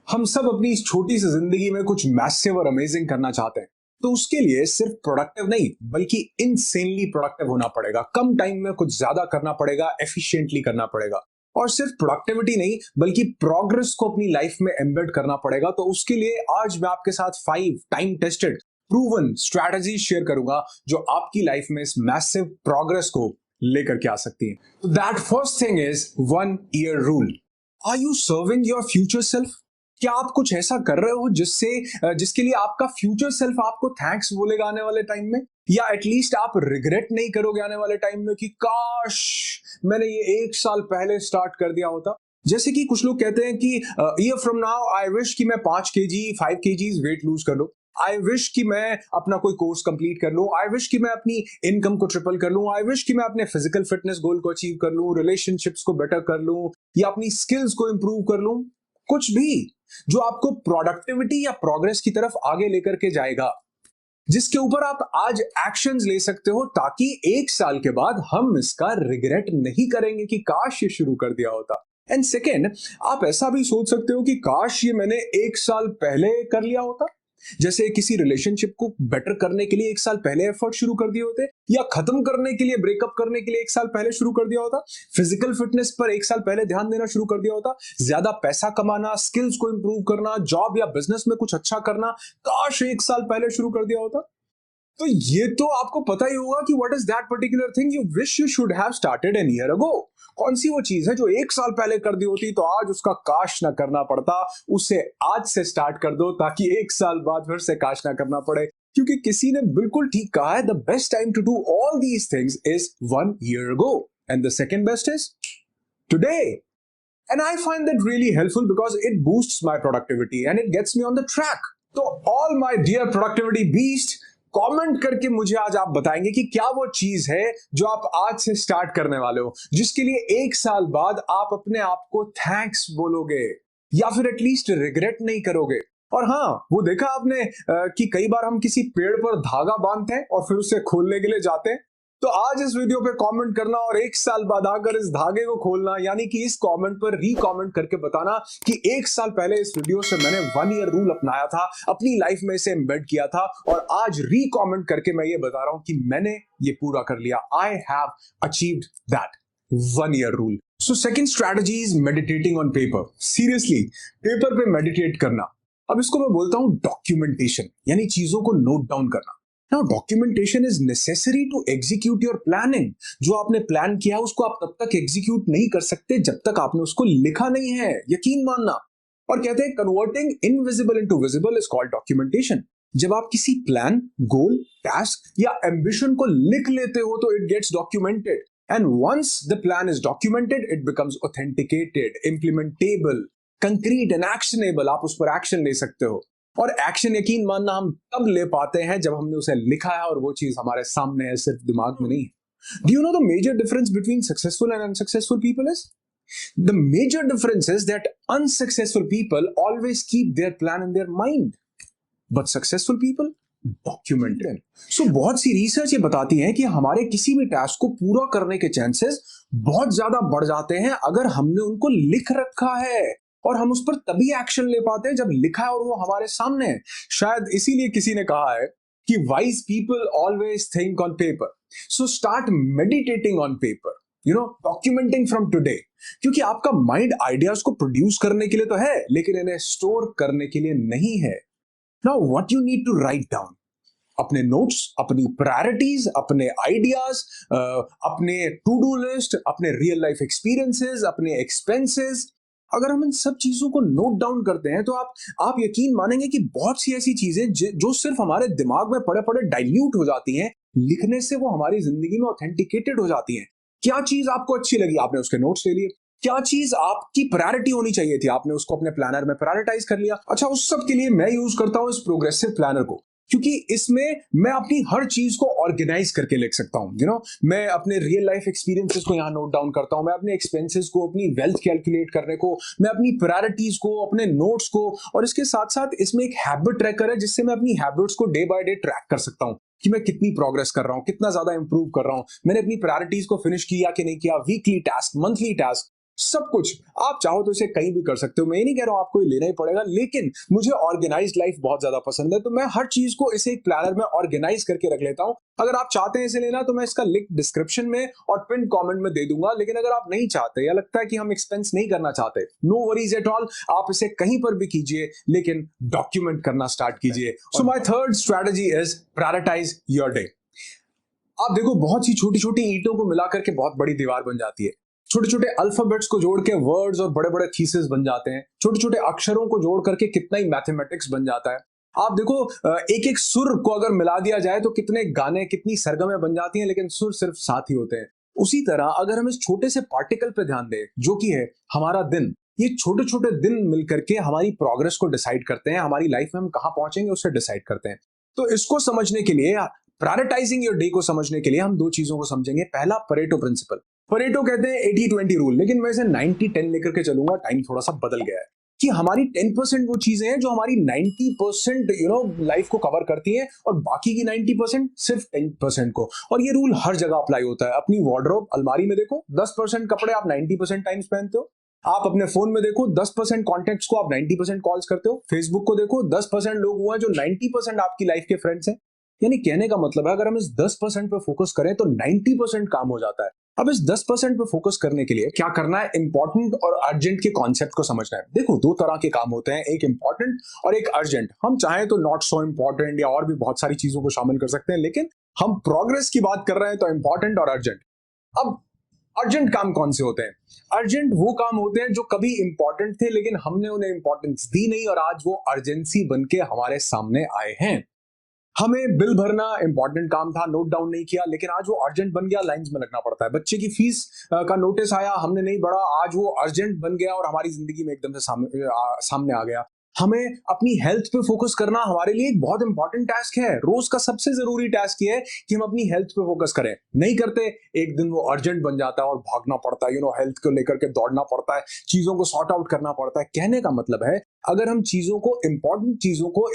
हम सब अपनी इस छोटी सी जिंदगी में कुछ मैसिव और अमेजिंग करना चाहते हैं। तो उसके लिए सिर्फ प्रोडक्टिव नहीं बल्कि इनसेनली प्रोडक्टिव होना पड़ेगा। कम टाइम में कुछ ज्यादा करना पड़ेगा, एफिशिएंटली करना पड़ेगा। और सिर्फ प्रोडक्टिविटी नहीं बल्कि प्रोग्रेस को अपनी लाइफ में एम्बेड करना पड़ेगा। तो उसके लिए आज मैं आपके साथ 5 time tested proven strategy share करूंगा जो आपकी लाइफ में इस मैसिव प्रोग्रेस को लेकर के आ सकती है। That first thing is 1 year rule. Are you serving your future self? क्या आप कुछ ऐसा कर रहे हो जिसके लिए आपका फ्यूचर सेल्फ आपको थैंक्स बोलेगा आने वाले टाइम में, या एटलीस्ट आप रिग्रेट नहीं करोगे आने वाले टाइम में कि काश मैंने ये 1 साल पहले स्टार्ट कर दिया होता। जैसे कि कुछ लोग कहते हैं कि year from now I wish कि मैं 5 kg 5 kg वेट लूज कर लूं। आई विश कि मैं अपना कोई कोर्स कंप्लीट कर लूं। आई विश कि मैं अपनी इनकम को ट्रिपल कर लूं। आई विश कि मैं अपने फिजिकल फिटनेस गोल को अचीव कर लूं, रिलेशनशिप्स को बेटर कर लूं, या अपनी स्किल्स को इंप्रूव कर लूं। कुछ भी जो आपको प्रोडक्टिविटी या प्रोग्रेस की तरफ आगे लेकर के जाएगा, जिसके ऊपर आप आज एक्शंस ले सकते हो, ताकि 1 साल के बाद हम इसका रिग्रेट नहीं करेंगे कि काश ये शुरू कर दिया होता। एंड सेकेंड, आप ऐसा भी सोच सकते हो कि काश ये मैंने 1 साल पहले कर लिया होता। जैसे किसी रिलेशनशिप को बेटर करने के लिए 1 साल पहले एफर्ट शुरू कर दिए होते, या खत्म करने के लिए, ब्रेकअप करने के लिए 1 साल पहले शुरू कर दिया होता, फिजिकल फिटनेस पर 1 साल पहले ध्यान देना शुरू कर दिया होता, ज्यादा पैसा कमाना, स्किल्स को इंप्रूव करना, जॉब या बिजनेस में कुछ अच्छा करना, काश 1 साल पहले शुरू कर दिया होता। तो ये तो आपको पता ही होगा कि what is that particular thing you wish you should have started an year ago. कौन सी वो चीज है जो 1 साल पहले कर दी होती तो आज उसका काश ना करना पड़ता। उसे आज से स्टार्ट कर दो ताकि 1 साल बाद फिर से काश ना करना पड़े। क्योंकि किसी ने बिल्कुल ठीक कहा है, the best time to do all these things is 1 year ago, and the second best is today. And I find that really helpful because it boosts my productivity and it gets me on the track. तो all my dear productivity beast, comment करके मुझे आज आप बताएंगे कि क्या वो चीज है जो आप आज से स्टार्ट करने वाले हो, जिसके लिए 1 साल बाद आप अपने आप को थैंक्स बोलोगे या फिर एटलीस्ट रिग्रेट नहीं करोगे। और हाँ, वो देखा आपने कि कई बार हम किसी पेड़ पर धागा बांधते हैं और फिर उसे खोलने के लिए जाते हैं। तो आज इस वीडियो पे कमेंट करना और 1 साल बाद आकर इस धागे को खोलना, यानी कि इस कमेंट पर री-कमेंट करके बताना कि 1 साल पहले इस वीडियो से मैंने 1 ईयर रूल अपनाया था, अपनी लाइफ में इसे एम्बेड किया था, और आज री-कमेंट करके मैं ये बता रहा हूं कि मैंने ये पूरा कर लिया। I have achieved that 1 year rule. So second strategy is meditating on paper. Seriously, paper पे मेडिटेट करना। अब इसको मैं बोलता हूं डॉक्यूमेंटेशन, यानी चीजों को नोट डाउन करना। Now, documentation is necessary to execute your planning. जो आपने प्लान किया उसको आप तब तक एग्जीक्यूट नहीं कर सकते जब तक आपने उसको लिखा नहीं है, यकीन मानना। और कहते हैं converting invisible into visible is called documentation. जब आप किसी प्लान, गोल, टास्क या एम्बिशन को लिख लेते हो तो it gets documented, and once the plan is documented it becomes authenticated, implementable, concrete and actionable. आप उस पर एक्शन ले सकते हो। और एक्शन, यकीन मानना, हम तब ले पाते हैं जब हमने उसे लिखा है और वो चीज हमारे सामने है, सिर्फ दिमाग में नहीं। Do you know the major difference between successful and unsuccessful people is? The major difference is that unsuccessful people always keep their plan in their mind, but successful people document it. So बहुत सी research ये बताती है कि हमारे किसी भी task को पूरा करने के चांसेस बहुत ज्यादा बढ़ जाते हैं अगर हमने उनको लिख रखा है, और हम उस पर तभी एक्शन ले पाते हैं जब लिखा है और वो हमारे सामने है। शायद इसीलिए किसी ने कहा है कि wise people always think on paper, so start meditating on paper, documenting from today. क्योंकि आपका माइंड आइडियाज को प्रोड्यूस करने के लिए तो है, लेकिन इन्हें स्टोर करने के लिए नहीं है। Now what you need to write down, अपने नोट्स, अपनी प्रायोरिटीज, अपने आइडियाज, अपने टू डू लिस्ट, अपने रियल लाइफ एक्सपीरियंसेस, अपने एक्सपेंसेस। अगर हम इन सब चीजों को नोट डाउन करते हैं तो आप यकीन मानेंगे कि बहुत सी ऐसी चीजें जो सिर्फ हमारे दिमाग में पड़े पड़े डाइल्यूट हो जाती हैं, लिखने से वो हमारी जिंदगी में ऑथेंटिकेटेड हो जाती हैं। क्या चीज आपको अच्छी लगी, आपने उसके नोट्स ले लिए। क्या चीज आपकी प्रायोरिटी होनी चाहिए थी, आपने उसको अपने प्लानर में प्रायोरिटाइज कर लिया। अच्छा, उस सब के लिए मैं यूज करता हूं इस प्रोग्रेसिव प्लानर को, क्योंकि इसमें मैं अपनी हर चीज को ऑर्गेनाइज करके लिख सकता हूं। मैं अपने रियल लाइफ एक्सपीरियंसेस को यहाँ नोट डाउन करता हूं, मैं अपने एक्सपेंसेस को, अपनी वेल्थ कैलकुलेट करने को, मैं अपनी प्रायोरिटीज को, अपने नोट्स को, और इसके साथ साथ इसमें एक हैबिट ट्रैकर है जिससे मैं अपनी हैबिट्स को डे बाय डे ट्रैक कर सकता हूं कि मैं कितनी प्रोग्रेस कर रहा हूं, कितना ज्यादा इंप्रूव कर रहा हूं, मैंने अपनी प्रायोरिटीज को फिनिश किया कि नहीं किया, वीकली टास्क, मंथली टास्क। सब कुछ आप चाहो तो इसे कहीं भी कर सकते हो। मैं ये नहीं कह रहा हूं आपको ये लेना ही पड़ेगा, लेकिन मुझे ऑर्गेनाइज्ड लाइफ बहुत ज्यादा पसंद है, तो मैं हर चीज को इसे एक प्लानर में ऑर्गेनाइज करके रख लेता हूं। अगर आप चाहते हैं इसे लेना तो मैं इसका लिंक डिस्क्रिप्शन में और पिन कमेंट में दे दूंगा, लेकिन अगर आप नहीं चाहते या लगता है कि हम एक्सपेंस नहीं करना चाहते, नो वरीज एट ऑल, आप इसे कहीं पर भी कीजिए, लेकिन डॉक्यूमेंट करना स्टार्ट कीजिए। So my third strategy is prioritize your day. आप देखो, बहुत सी छोटी छोटी ईंटों को मिलाकर के बहुत बड़ी दीवार बन जाती है। छोटे छोटे अल्फाबेट्स को जोड़ के वर्ड्स और बड़े बड़े थीसिस बन जाते हैं। छोटे छोटे अक्षरों को जोड़ करके कितना ही मैथमेटिक्स बन जाता है। आप देखो, एक एक सुर को अगर मिला दिया जाए तो कितने गाने, कितनी सरगमें बन जाती हैं, लेकिन सुर सिर्फ साथ ही होते हैं। उसी तरह अगर हम इस छोटे से पार्टिकल पे ध्यान दें, जो कि है हमारा दिन, ये छोटे छोटे दिन मिलकर के हमारी प्रोग्रेस को डिसाइड करते हैं, हमारी लाइफ में हम कहां पहुंचेंगे उसे डिसाइड करते हैं। तो इसको समझने के लिए, प्रायोरिटाइजिंग योर डे को समझने के लिए, हम दो चीजों को समझेंगे। पहला, परेटो प्रिंसिपल। परेटो कहते हैं 80-20 रूल, लेकिन मैं इसे 90-10 लेकर के चलूंगा। टाइम थोड़ा सा बदल गया है कि हमारी 10% वो चीजें हैं जो हमारी 90% लाइफ को कवर करती हैं, और बाकी की 90% सिर्फ 10% को। और ये रूल हर जगह अप्लाई होता है। अपनी वार्डरोब, अलमारी में देखो, 10% कपड़े आप 90% टाइम्स पहनते हो। आप अपने फोन में देखो, 10% कॉन्टेक्ट्स को आप 90% कॉल्स करते हो। फेसबुक को देखो, 10% लोग हुए हैं जो 90% आपकी लाइफ के फ्रेंड्स हैं। यानी कहने का मतलब है, अगर हम इस 10% पे फोकस करें तो 90% काम हो जाता है। अब इस 10% पे फोकस करने के लिए क्या करना है? इंपॉर्टेंट और अर्जेंट के कॉन्सेप्ट को समझना है। देखो, दो तरह के काम होते हैं, एक इंपॉर्टेंट और एक अर्जेंट। हम चाहें तो नॉट सो इंपॉर्टेंट या और भी बहुत सारी चीजों को शामिल कर सकते हैं, लेकिन हम प्रोग्रेस की बात कर रहे हैं तो इंपॉर्टेंट और अर्जेंट। अब अर्जेंट काम कौन से होते हैं? अर्जेंट वो काम होते हैं जो कभी इंपॉर्टेंट थे, लेकिन हमने उन्हें इंपॉर्टेंस दी नहीं, और आज वो अर्जेंसी बन के हमारे सामने आए हैं। हमें बिल भरना इंपॉर्टेंट काम था, नोट डाउन नहीं किया, लेकिन आज वो अर्जेंट बन गया, लाइंस में लगना पड़ता है। बच्चे की फीस का नोटिस आया, हमने नहीं भरा, आज वो अर्जेंट बन गया और हमारी जिंदगी में एकदम से सामने आ गया। हमें अपनी हेल्थ पे फोकस करना हमारे लिए एक बहुत इंपॉर्टेंट टास्क है। रोज का सबसे जरूरी टास्क ये है कि हम अपनी हेल्थ पे फोकस करें। नहीं करते, एक दिन वो अर्जेंट बन जाता है और भागना पड़ता है, हेल्थ को लेकर के दौड़ना पड़ता है, चीजों को सॉर्ट आउट करना पड़ता है। कहने का मतलब है, अगर हम चीजों को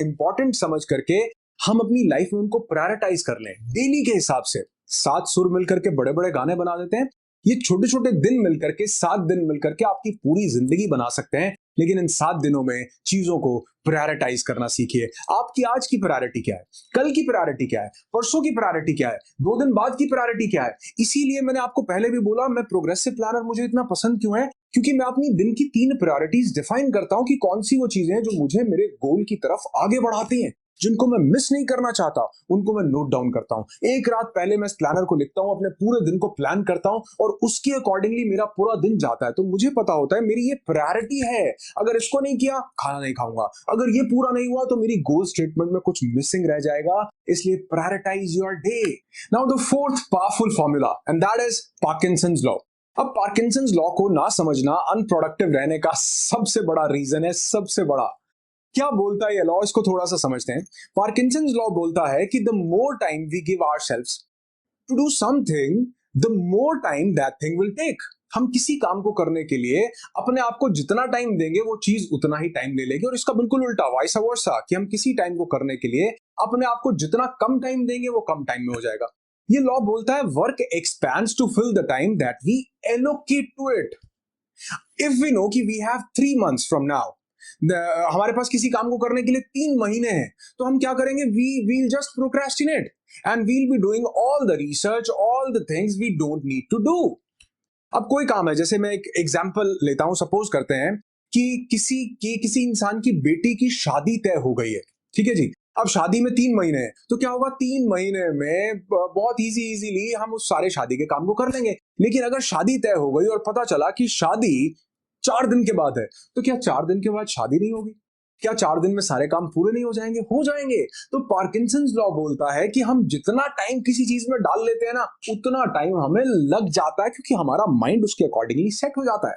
इंपॉर्टेंट समझ करके हम अपनी लाइफ में उनको प्रायोरिटाइज कर लें डेली के हिसाब से, 7 सुर मिलकर के बड़े बड़े गाने बना देते हैं। ये छोटे छोटे दिन मिलकर के, 7 दिन मिलकर के आपकी पूरी जिंदगी बना सकते हैं। लेकिन इन 7 दिनों में चीजों को प्रायोरिटाइज करना सीखिए। आपकी आज की प्रायोरिटी क्या है? कल की प्रायोरिटी क्या है? परसों की प्रायोरिटी क्या है? 2 दिन बाद की प्रायोरिटी क्या है? इसीलिए मैंने आपको पहले भी बोला, मैं प्रोग्रेसिव प्लानर मुझे इतना पसंद क्यों है? क्योंकि मैं अपनी दिन की 3 प्रायोरिटीज डिफाइन करता हूं कि कौन सी वो चीजें हैं जो मुझे मेरे गोल की तरफ आगे बढ़ाती हैं, जिनको मैं मिस नहीं करना चाहता, उनको मैं नोट डाउन करता हूं। एक रात पहले मैं इस प्लानर को लिखता हूं, अपने पूरे दिन को प्लान करता हूं, और उसके अकॉर्डिंगली मेरा पूरा दिन जाता है। तो मुझे पता होता है मेरी ये प्रायोरिटी है, अगर इसको नहीं किया खाना नहीं खाऊंगा, अगर ये पूरा नहीं हुआ तो मेरी गोल स्टेटमेंट में कुछ मिसिंग रह जाएगा। इसलिए prioritize your day. Now the fourth powerful formula, and that is Parkinson's law. अब पार्किंसंस लॉ को ना समझना अनप्रोडक्टिव रहने का सबसे बड़ा रीजन है, सबसे बड़ा। क्या बोलता है ये लॉ? इसको थोड़ा सा समझते हैं। पार्किंसंस लॉ बोलता है कि the more time we give ourselves to do something, the more time that thing will take. हम किसी काम को करने के लिए अपने आप को जितना टाइम देंगे, वो चीज उतना ही टाइम ले लेगी। और इसका बिल्कुल उल्टा, वाइस वर्सा, कि हम किसी टाइम को करने के लिए अपने आप को जितना कम टाइम देंगे, वो कम टाइम में हो जाएगा। ये लॉ बोलता है work expands to fill the time that we allocate to it. If we know कि we have 3 months from now, हमारे पास किसी काम को करने के लिए 3 महीने हैं, तो हम क्या करेंगे? We will just procrastinate and we'll be doing all the research, all the things we don't need to do. अब कोई काम है, जैसे मैं एक एग्जांपल लेता हूं, सपोज करते हैं कि किसी इंसान की बेटी की शादी तय हो गई है, ठीक है जी। अब शादी में 3 महीने हैं, तो क्या होगा? 3 महीने में बहुत इजीली हम उस सारे शादी के काम को कर लेंगे। लेकिन अगर शादी तय हो गई और पता चला कि शादी 4 दिन के बाद है, तो क्या 4 दिन के बाद शादी नहीं होगी? क्या 4 दिन में सारे काम पूरे नहीं हो जाएंगे? हो जाएंगे। तो पार्किंसंस लॉ बोलता है कि हम जितना टाइम किसी चीज में डाल लेते हैं ना, उतना टाइम हमें लग जाता है, क्योंकि हमारा माइंड उसके अकॉर्डिंगली सेट हो जाता है।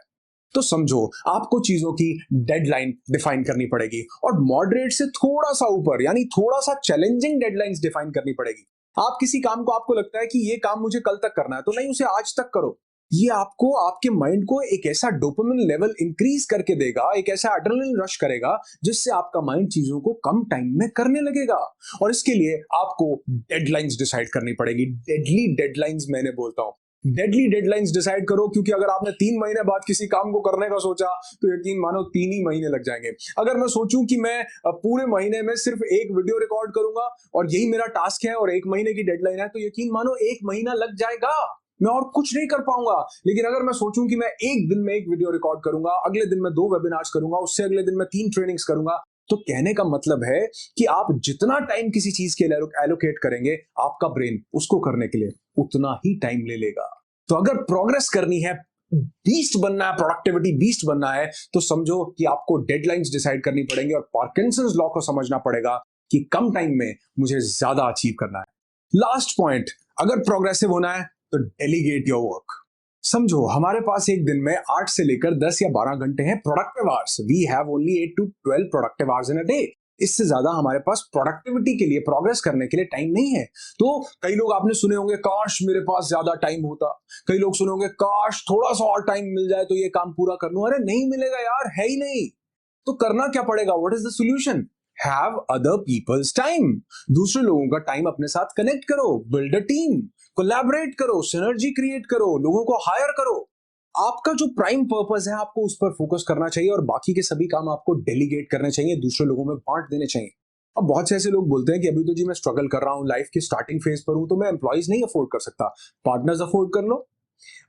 तो समझो, आपको चीजों की डेडलाइन डिफाइन करनी पड़ेगी, और मॉडरेट से थोड़ा सा ऊपर, यानी थोड़ा सा चैलेंजिंग डेडलाइंस डिफाइन करनी पड़ेगी। आप किसी काम को, आपको लगता है कि ये काम मुझे कल तक करना है, तो नहीं, उसे आज तक करो। ये आपको, आपके माइंड को एक ऐसा डोपामिन लेवल इंक्रीज करके देगा, एक ऐसा एड्रेनलिन रश करेगा, जिससे आपका माइंड चीजों को कम टाइम में करने लगेगा। और इसके लिए आपको डेडलाइंस डिसाइड करनी पड़ेगी। डेडली डेडलाइंस मैंने बोलता हूं। डेडली डेडलाइंस डिसाइड करो, क्योंकि अगर आपने 3 महीने बाद किसी काम को करने का सोचा तो यकीन मानो 3 ही महीने लग जाएंगे। अगर मैं सोचूं कि मैं पूरे महीने में सिर्फ एक वीडियो रिकॉर्ड करूंगा और यही मेरा टास्क है और 1 महीने की डेडलाइन है, तो यकीन मानो 1 महीना लग जाएगा, मैं और कुछ नहीं कर पाऊंगा। लेकिन अगर मैं सोचूं कि मैं एक दिन में एक वीडियो रिकॉर्ड करूंगा, अगले दिन में 2 वेबिनार्स करूंगा, उससे अगले दिन में 3 ट्रेनिंग्स करूंगा, तो कहने का मतलब है कि आप जितना टाइम किसी चीज के लिए एलोकेट करेंगे, आपका ब्रेन उसको करने के लिए उतना ही टाइम ले लेगा। तो अगर प्रोग्रेस करनी है, बीस्ट बनना है, प्रोडक्टिविटी बीस्ट बनना है, तो समझो कि आपको डेडलाइंस डिसाइड करनी पड़ेंगी और पार्किंसंस लॉ को समझना पड़ेगा कि कम टाइम में मुझे ज्यादा अचीव करना है। लास्ट पॉइंट, अगर प्रोग्रेसिव होना है तो डेलीगेट योर वर्क। समझो हमारे पास एक दिन में 8 से लेकर 10 या 12 घंटे हैं productive hours. We have only 8 to 12 productive hours in a day. इससे ज्यादा हमारे पास प्रोडक्टिविटी के लिए, प्रोग्रेस करने के लिए टाइम नहीं है। तो कई लोग आपने सुने होंगे, काश मेरे पास ज्यादा टाइम होता। कई लोग सुने होंगे, काश थोड़ा सा और टाइम मिल जाए तो ये काम पूरा कर लूं। अरे नहीं मिलेगा यार, है ही नहीं। तो करना क्या पड़ेगा? What is the solution? Have other peoples time. दूसरे लोगों का टाइम अपने साथ कनेक्ट करो, बिल्ड अ टीम, कोलैबोरेट करो, सिनर्जी क्रिएट करो, लोगों को हायर करो। आपका जो प्राइम पर्पस है, आपको उस पर फोकस करना चाहिए और बाकी के सभी काम आपको डेलीगेट करने चाहिए, दूसरे लोगों में बांट देने चाहिए। अब बहुत से ऐसे लोग बोलते हैं कि अभी तो जी मैं स्ट्रगल कर रहा हूं, लाइफ की स्टार्टिंग फेज पर हूं, तो मैं एम्प्लॉइज नहीं अफोर्ड कर सकता, पार्टनर्स अफोर्ड कर लो।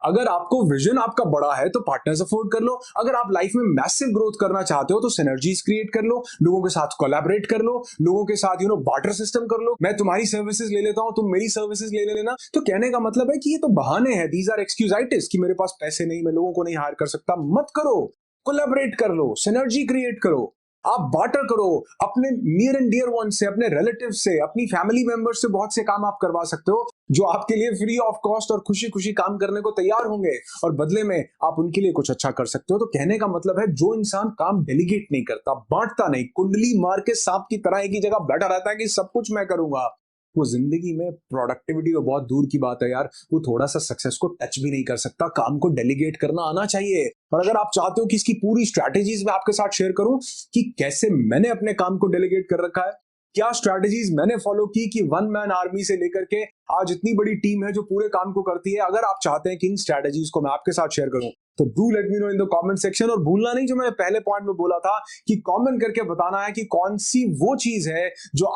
अगर आपको विजन आपका बड़ा है तो पार्टनर्स अफोर्ड कर लो। अगर आप लाइफ में मैसिव ग्रोथ करना चाहते हो तो सिनर्जीज क्रिएट कर लो, लोगों के साथ कोलैबोरेट कर लो, लोगों के साथ बार्टर सिस्टम कर लो। मैं तुम्हारी सर्विसेज ले लेता हूं, तुम मेरी सर्विसेज ले लेना। तो कहने का मतलब है कि ये तो बहाने हैं, दीज आर एक्सक्यूजाइटिस, कि मेरे पास पैसे नहीं, मैं लोगों को नहीं हायर कर सकता। मत करो, कोलैबोरेट कर लो, सिनर्जी क्रिएट करो, आप बार्टर करो अपने नियर एंड डियर वन से, अपने रिलेटिव से, अपनी फैमिली मेंबर्स से। बहुत से काम आप करवा सकते हो जो आपके लिए फ्री ऑफ कॉस्ट और खुशी खुशी काम करने को तैयार होंगे, और बदले में आप उनके लिए कुछ अच्छा कर सकते हो। तो कहने का मतलब है, जो इंसान काम डेलीगेट नहीं करता, बांटता नहीं, कुंडली मार के सांप की तरह एक ही जगह बैठा रहता है कि सब कुछ मैं करूंगा, वो जिंदगी में प्रोडक्टिविटी तो बहुत दूर की बात है यार, वो थोड़ा सा सक्सेस को टच भी नहीं कर सकता। काम को डेलीगेट करना आना चाहिए। और अगर आप चाहते हो कि इसकी पूरी स्ट्रैटेजीज मैं आपके साथ शेयर करूं कि कैसे मैंने अपने काम को डेलीगेट कर रखा है, क्या स्ट्रैटेजीज मैंने फॉलो की कि वन मैन आर्मी से लेकर के आज इतनी बड़ी टीम है जो पूरे काम को करती है, अगर आप चाहते हैं कि इन स्ट्रैटेजीज को मैं आपके साथ शेयर करूं, तो do let me know in the comment section. और भूलना नहीं, जो मैं पहले पॉइंट में बोला था कि कमेंट करके बताना है कि कौन सी वो चीज है जो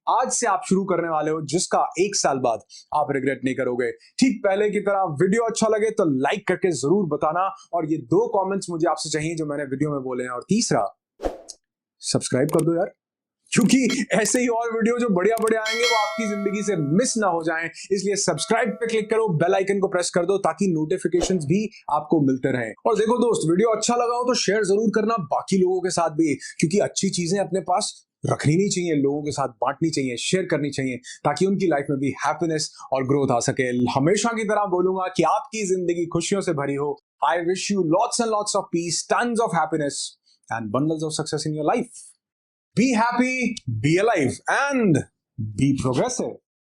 आज से आप शुरू करने वाले हो, जिसका 1 साल बाद आप रिग्रेट नहीं करोगे। ठीक पहले की तरह, वीडियो अच्छा लगे तो लाइक करके जरूर बताना, और ये 2 कमेंट्स मुझे आपसे चाहिए जो मैंने वीडियो में बोले हैं। और तीसरा, सब्सक्राइब कर दो यार, क्योंकि ऐसे ही और वीडियो जो बढ़िया बढ़िया आएंगे वो आपकी जिंदगी से मिस ना हो जाएं। इसलिए सब्सक्राइब पे क्लिक करो, बेल आइकन को प्रेस कर दो, ताकि नोटिफिकेशंस भी आपको मिलते रहें। और देखो दोस्त, वीडियो अच्छा लगा हो तो शेयर जरूर करना बाकी लोगों के साथ भी, क्योंकि अच्छी चीजें अपने पास रखनी नहीं चाहिए, लोगों के साथ बांटनी चाहिए, शेयर करनी चाहिए, ताकि उनकी लाइफ में भी हैप्पीनेस और ग्रोथ आ सके। हमेशा की तरह बोलूंगा कि आपकी जिंदगी खुशियों से भरी हो। I wish you lots and lots of peace, tons of happiness and bundles of success in your life. Be happy, be alive, and be progressive.